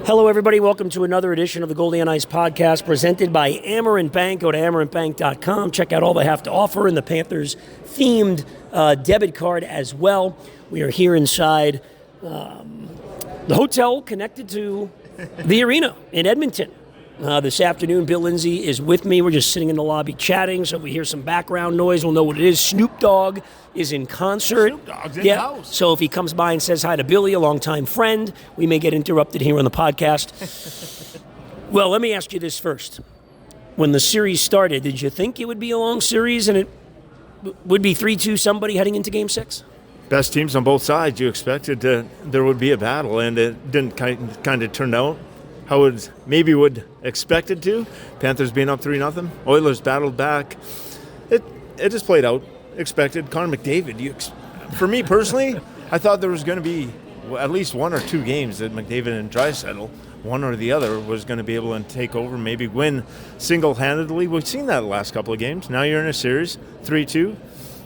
Hello, everybody. Welcome to another edition of the Goldie on Ice podcast presented by Amerant Bank. Go to amerantbank.com. Check out all they have to offer and the Panthers-themed debit card as well. We are here inside the hotel connected to the arena in Edmonton. This afternoon, Bill Lindsay is with me. We're just sitting in the lobby chatting, so if we hear some background noise, we'll know what it is. Snoop Dogg is in concert. Snoop Dogg's in the house. So if he comes by and says hi to Billy, a longtime friend, we may get interrupted here on the podcast. Well, let me ask you this first. When the series started, did you think it would be a long series and it would be 3-2 somebody heading into Game 6? Best teams on both sides. You expected there would be a battle, and it didn't kind of turn out how it maybe would expected to. Panthers being up 3-0. Oilers battled back. It just played out. Expected. Connor McDavid. For me personally, I thought there was going to be at least one or two games that McDavid and Draisaitl, one or the other, was going to be able to take over, maybe win single-handedly. We've seen that the last couple of games. Now you're in a series, 3-2,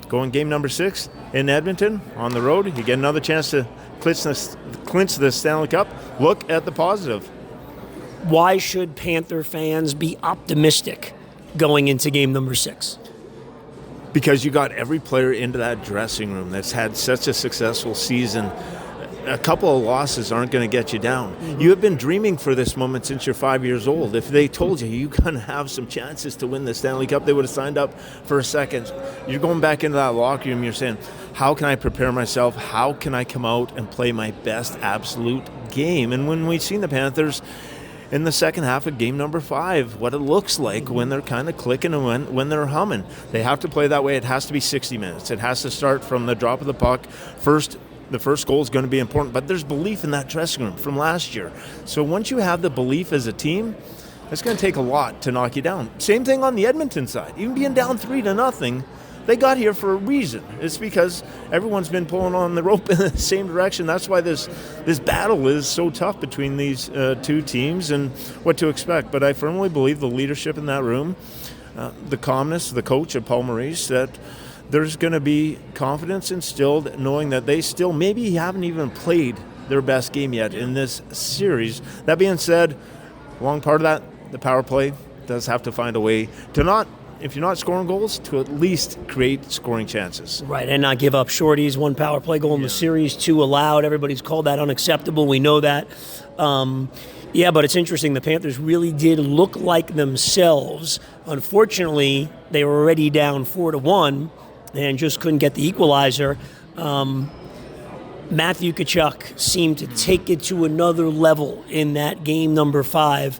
going game number 6 in Edmonton on the road. You get another chance to clinch the Stanley Cup. Look at the positive. Why should Panther fans be optimistic going into game number 6? Because you got every player into that dressing room that's had such a successful season. A couple of losses aren't going to get you down. Mm-hmm. You have been dreaming for this moment since you're 5 years old. If they told you you're going to have some chances to win the Stanley Cup, they would have signed up for a second. You're going back into that locker room, you're saying, how can I prepare myself? How can I come out and play my best absolute game? And when we've seen the Panthers in the second half of game number 5, what it looks like when they're kind of clicking and when they're humming. They have to play that way. It has to be 60 minutes. It has to start from the drop of the puck. The first goal is going to be important, but there's belief in that dressing room from last year. So once you have the belief as a team, it's going to take a lot to knock you down. Same thing on the Edmonton side. Even being down 3-0, they got here for a reason. It's because everyone's been pulling on the rope in the same direction. That's why this battle is so tough between these two teams and what to expect. But I firmly believe the leadership in that room, the calmness, the coach at Paul Maurice, that there's going to be confidence instilled knowing that they still maybe haven't even played their best game yet in this series. That being said, long part of that, the power play does have to find a way to not, if you're not scoring goals, to at least create scoring chances. Right, and not give up shorties. 1 power play goal in the series, 2 allowed. Everybody's called that unacceptable. We know that. But it's interesting. The Panthers really did look like themselves. Unfortunately, they were already down 4-1 and just couldn't get the equalizer. Matthew Tkachuk seemed to take it to another level in that game number 5.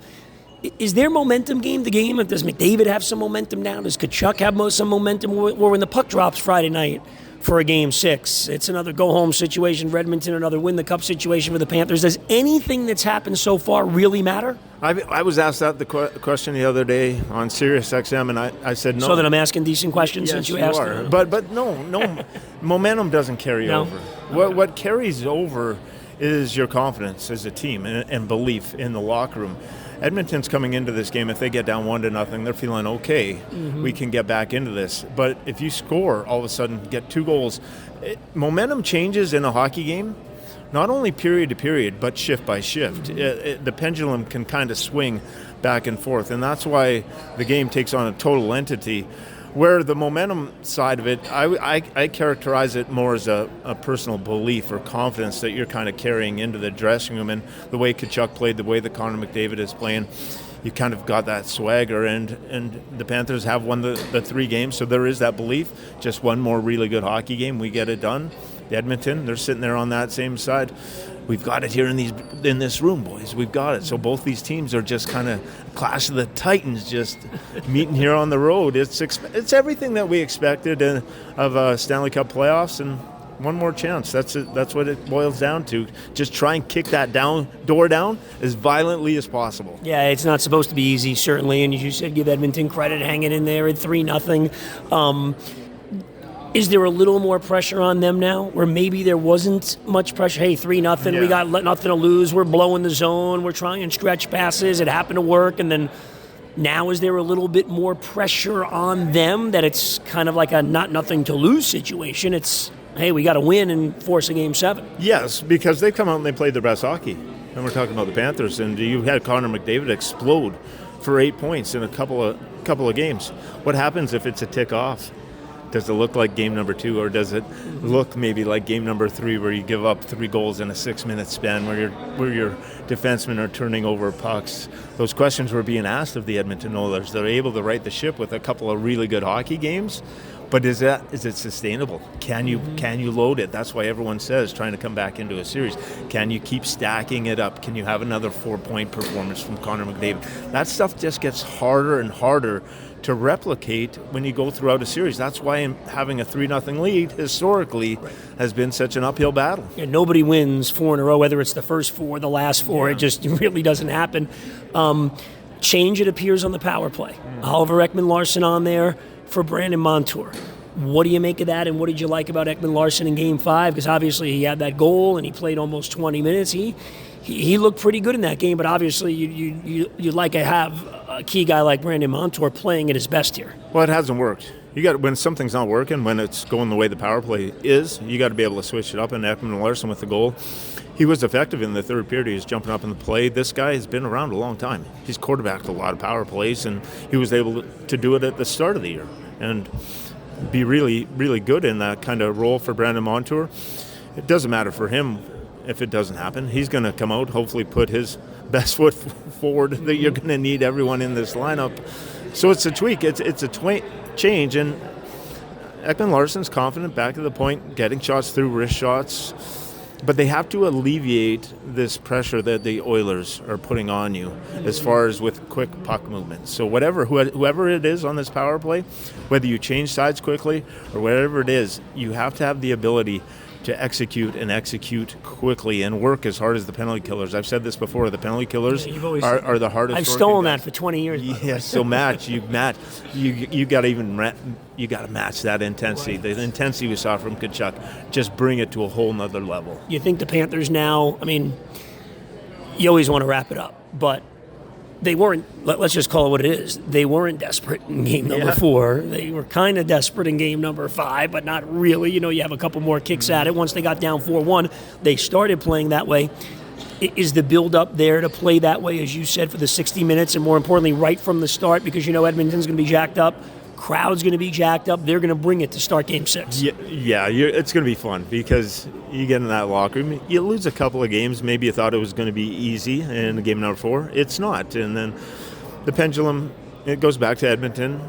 Is their momentum game the game? Does McDavid have some momentum now? Does Tkachuk have some momentum? Or when the puck drops Friday night for a game 6, it's another go-home situation for Edmonton, another win the cup situation for the Panthers. Does anything that's happened so far really matter? I was asked that the question the other day on SiriusXM, and I said no. So that I'm asking decent questions yes, since you asked are. them. But no, momentum doesn't carry over. What carries over is your confidence as a team and belief in the locker room. Edmonton's coming into this game, if they get down 1-0, they're feeling okay. Mm-hmm. We can get back into this. But if you score, all of a sudden, get 2 goals, momentum changes in a hockey game, not only period to period, but shift by shift. Mm-hmm. The pendulum can kind of swing back and forth, and that's why the game takes on a total entity. Where the momentum side of it, I characterize it more as a personal belief or confidence that you're kind of carrying into the dressing room, and the way Tkachuk played, the way that Connor McDavid is playing, you kind of got that swagger, and the Panthers have won the 3 games, so there is that belief. Just one more really good hockey game, we get it done. Edmonton, they're sitting there on that same side. We've got it here in this room, boys. We've got it. So both these teams are just kind of Clash of the Titans, just meeting here on the road. It's everything that we expected of Stanley Cup playoffs, and one more chance. That's it. That's what it boils down to. Just try and kick that door down as violently as possible. Yeah, it's not supposed to be easy, certainly. And as you said, give Edmonton credit hanging in there at 3-0. Is there a little more pressure on them now, where maybe there wasn't much pressure? Hey, 3-0, we got nothing to lose. We're blowing the zone. We're trying and stretch passes. It happened to work, and then now is there a little bit more pressure on them that it's kind of like a nothing to lose situation? It's, hey, we got to win and force a game 7. Yes, because they've come out and they played their best hockey. And we're talking about the Panthers, and you had Connor McDavid explode for 8 points in a couple of games. What happens if it's a tick off? Does it look like game number 2, or does it look maybe like game number 3, where you give up 3 goals in a 6-minute span, where your defensemen are turning over pucks? Those questions were being asked of the Edmonton Oilers. They're able to right the ship with a couple of really good hockey games, but is it sustainable? Can you load it? That's why everyone says trying to come back into a series. Can you keep stacking it up? Can you have another 4-point performance from Connor McDavid? That stuff just gets harder and harder to replicate when you go throughout a series. That's why having a 3-0 lead historically has been such an uphill battle. Yeah, nobody wins 4 in a row, whether it's the first 4, the last 4. Yeah. It just really doesn't happen. Change, it appears, on the power play. Oliver Ekman-Larsson on there for Brandon Montour. What do you make of that, and what did you like about Ekman-Larsson in Game 5? Because obviously he had that goal and he played almost 20 minutes. He looked pretty good in that game, but obviously you'd like to have a key guy like Brandon Montour playing at his best here. Well, it hasn't worked. When something's not working, when it's going the way the power play is, you got to be able to switch it up. And Ekman-Larsson with the goal, he was effective in the third period. He was jumping up in the play. This guy has been around a long time. He's quarterbacked a lot of power plays, and he was able to do it at the start of the year and be really, really good in that kind of role for Brandon Montour. It doesn't matter for him if it doesn't happen. He's going to come out, hopefully put his best foot forward. That you're going to need everyone in this lineup. So it's a tweak. It's a change. And Ekman-Larsson's confident back at the point, getting shots through, wrist shots. But they have to alleviate this pressure that the Oilers are putting on you as far as with quick puck movement. So whoever it is on this power play, whether you change sides quickly or whatever it is, you have to have the ability to execute quickly and work as hard as the penalty killers. I've said this before, the penalty killers are the hardest. I've stolen that for 20 years. Yes, so you got to match that intensity. Right. The intensity we saw from Tkachuk, just bring it to a whole nother level. You think the Panthers now, I mean, you always want to wrap it up, but they weren't, let's just call it what it is. They weren't desperate in game number 4. They were kind of desperate in game number 5, but not really. You have a couple more kicks at it. Once they got down 4-1, they started playing that way. Is the build-up there to play that way, as you said, for the 60 minutes, and more importantly, right from the start, because Edmonton's going to be jacked up, crowd's going to be jacked up, they're going to bring it to start Game 6. Yeah, it's going to be fun, because you get in that locker room, you lose a couple of games, maybe you thought it was going to be easy in game number 4. It's not, and then the pendulum, it goes back to Edmonton.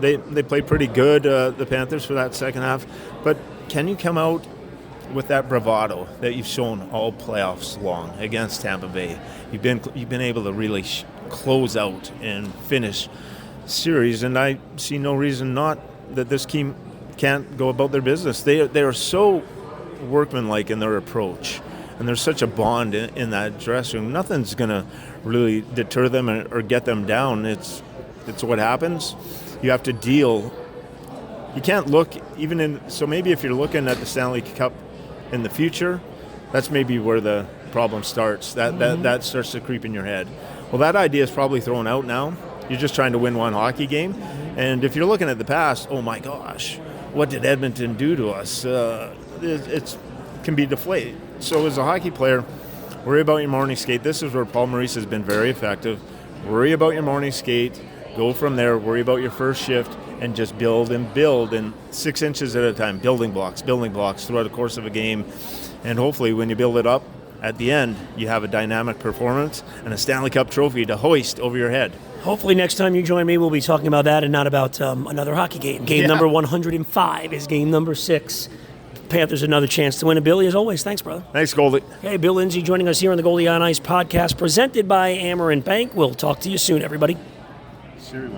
They played pretty good, the Panthers, for that second half, but can you come out with that bravado that you've shown all playoffs long against Tampa Bay? You've been able to really close out and finish series, and I see no reason not that this team can't go about their business. They are so workmanlike in their approach, and there's such a bond in that dressing room. Nothing's going to really deter them or get them down. It's what happens. You have to deal. You can't look even in. So maybe if you're looking at the Stanley Cup in the future, that's maybe where the problem starts. That starts to creep in your head. Well, that idea is probably thrown out now. You're just trying to win one hockey game. And if you're looking at the past, oh my gosh, what did Edmonton do to us? It can be deflated. So as a hockey player, worry about your morning skate. This is where Paul Maurice has been very effective. Worry about your morning skate. Go from there. Worry about your first shift and just build and 6 inches at a time. Building blocks throughout the course of a game. And hopefully when you build it up, at the end, you have a dynamic performance and a Stanley Cup trophy to hoist over your head. Hopefully next time you join me, we'll be talking about that and not about another hockey game. Game number 105 is game number 6. Panthers another chance to win. And Billy, as always, thanks, brother. Thanks, Goldie. Hey, Bill Lindsay joining us here on the Goldie on Ice podcast, presented by Amerant Bank. We'll talk to you soon, everybody. Sure,